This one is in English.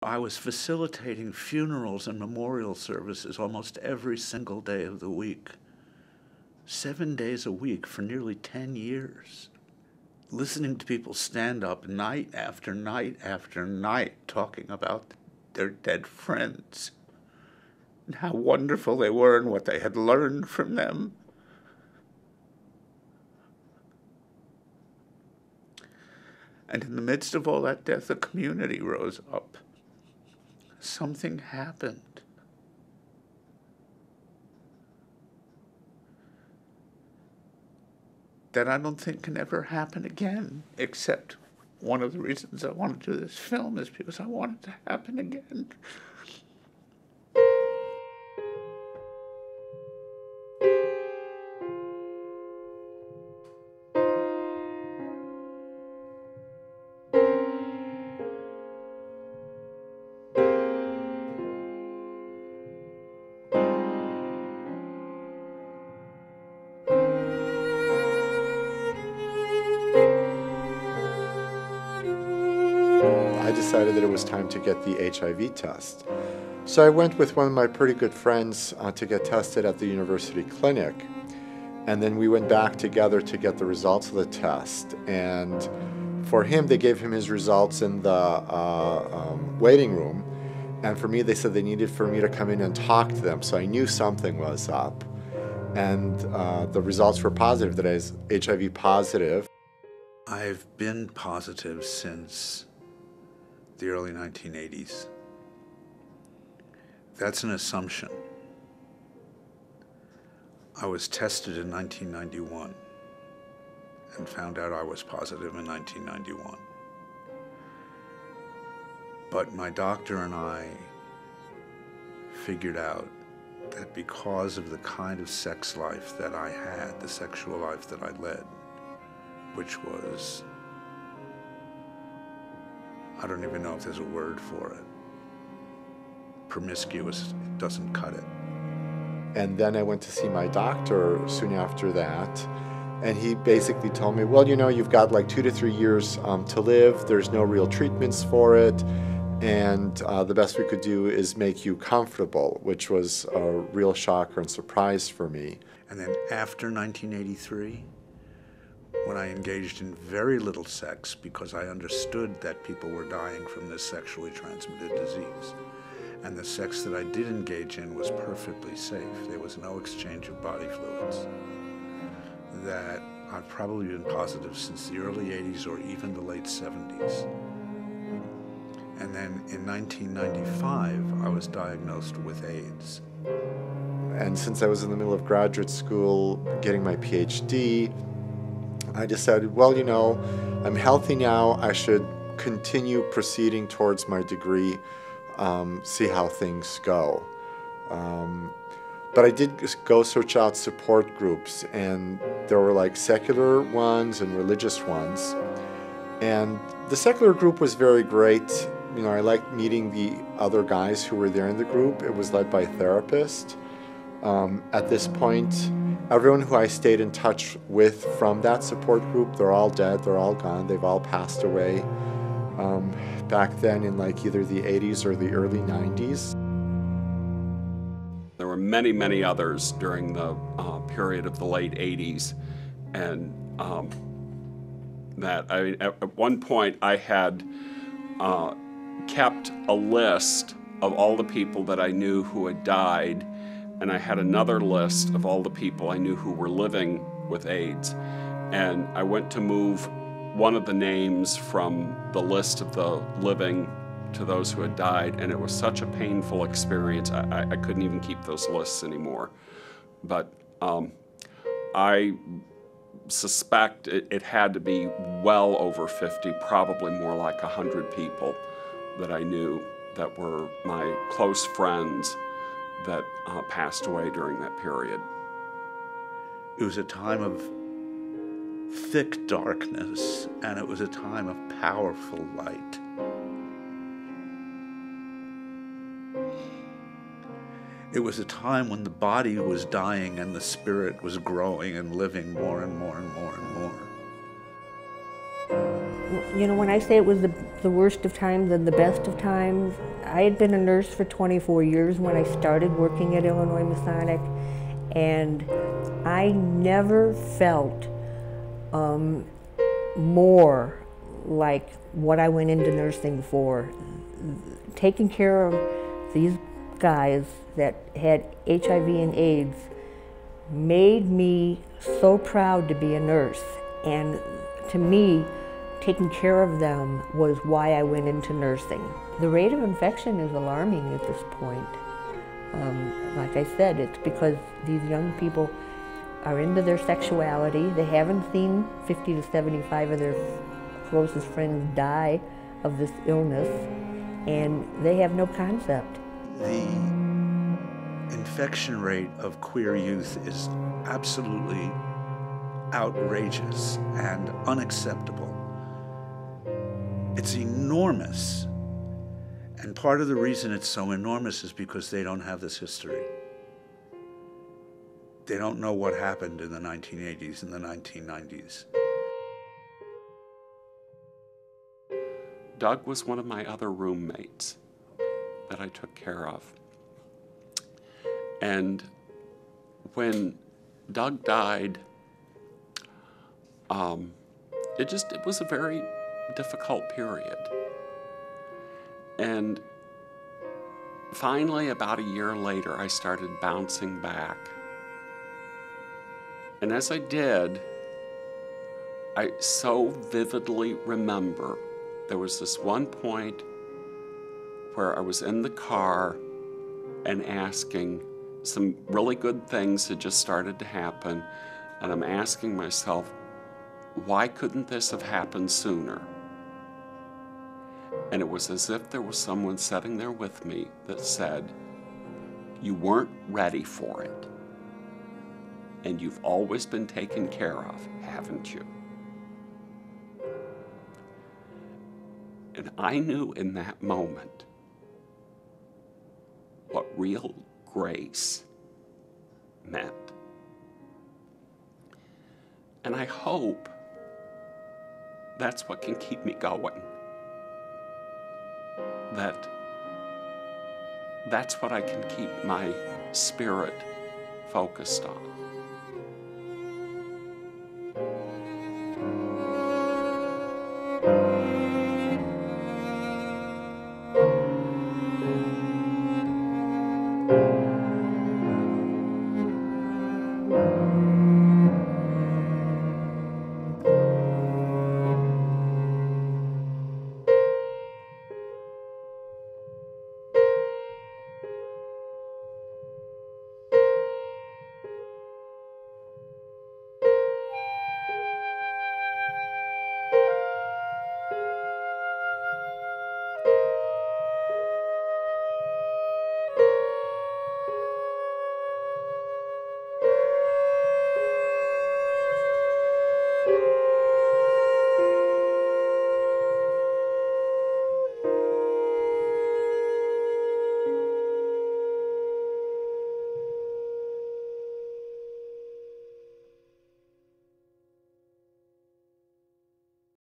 I was facilitating funerals and memorial services almost every single day of the week, 7 days a week for nearly 10 years. Listening to people stand up night after night after night talking about their dead friends and how wonderful they were and what they had learned from them. And in the midst of all that death, a community rose up. Something happened. That I don't think can ever happen again, except one of the reasons I want to do this film is because I want it to happen again. I decided that it was time to get the HIV test. So I went with one of my pretty good friends to get tested at the university clinic. And then we went back together to get the results of the test. And for him, they gave him his results in the waiting room. And for me, they said they needed for me to come in and talk to them. So I knew something was up. And the results were positive, that I was HIV positive. I've been positive since the early 1980s. That's an assumption. I was tested in 1991 and found out I was positive in 1991. But my doctor and I figured out that because of the kind of sex life that I had, the sexual life that I led, which was, I don't even know if there's a word for it, promiscuous, it doesn't cut it. And then I went to see my doctor soon after that, and he basically told me, well, you know, you've got like 2 to 3 years to live, there's no real treatments for it, and the best we could do is make you comfortable, which was a real shocker and surprise for me. And then after 1983, when I engaged in very little sex because I understood that people were dying from this sexually transmitted disease, and the sex that I did engage in was perfectly safe. There was no exchange of body fluids. That I've probably been positive since the early 80s or even the late 70s. And then in 1995, I was diagnosed with AIDS. And since I was in the middle of graduate school getting my PhD, I decided, well, you know, I'm healthy now, I should continue proceeding towards my degree, see how things go. But I did go search out support groups, and there were like secular ones and religious ones. And the secular group was very great. You know, I liked meeting the other guys who were there in the group. It was led by a therapist. At this point, everyone who I stayed in touch with from that support group, they're all dead, they're all gone, they've all passed away. Back then in like either the 80s or the early 90s. There were many, many others during the period of the late 80s, and at one point I had kept a list of all the people that I knew who had died, and I had another list of all the people I knew who were living with AIDS. And I went to move one of the names from the list of the living to those who had died, and it was such a painful experience. I couldn't even keep those lists anymore. But I suspect it had to be well over 50, probably more like 100 people that I knew that were my close friends that passed away during that period. It was a time of thick darkness, and it was a time of powerful light. It was a time when the body was dying and the spirit was growing and living more and more and more and more. You know, when I say it was the worst of times and the best of times, I had been a nurse for 24 years when I started working at Illinois Masonic, and I never felt more like what I went into nursing for. Taking care of these guys that had HIV and AIDS made me so proud to be a nurse, and to me, taking care of them was why I went into nursing. The rate of infection is alarming at this point. Like I said, it's because these young people are into their sexuality. They haven't seen 50 to 75 of their closest friends die of this illness, and they have no concept. The infection rate of queer youth is absolutely outrageous and unacceptable. It's enormous. And part of the reason it's so enormous is because they don't have this history. They don't know what happened in the 1980s and the 1990s. Doug was one of my other roommates that I took care of. And when Doug died, it was a very difficult period. And finally, about a year later, I started bouncing back. And as I did, I so vividly remember there was this one point where I was in the car and asking, some really good things had just started to happen, and I'm asking myself, why couldn't this have happened sooner? And it was as if there was someone sitting there with me that said, you weren't ready for it, and you've always been taken care of, haven't you? And I knew in that moment what real grace meant. And I hope that's what can keep me going. That's what I can keep my spirit focused on.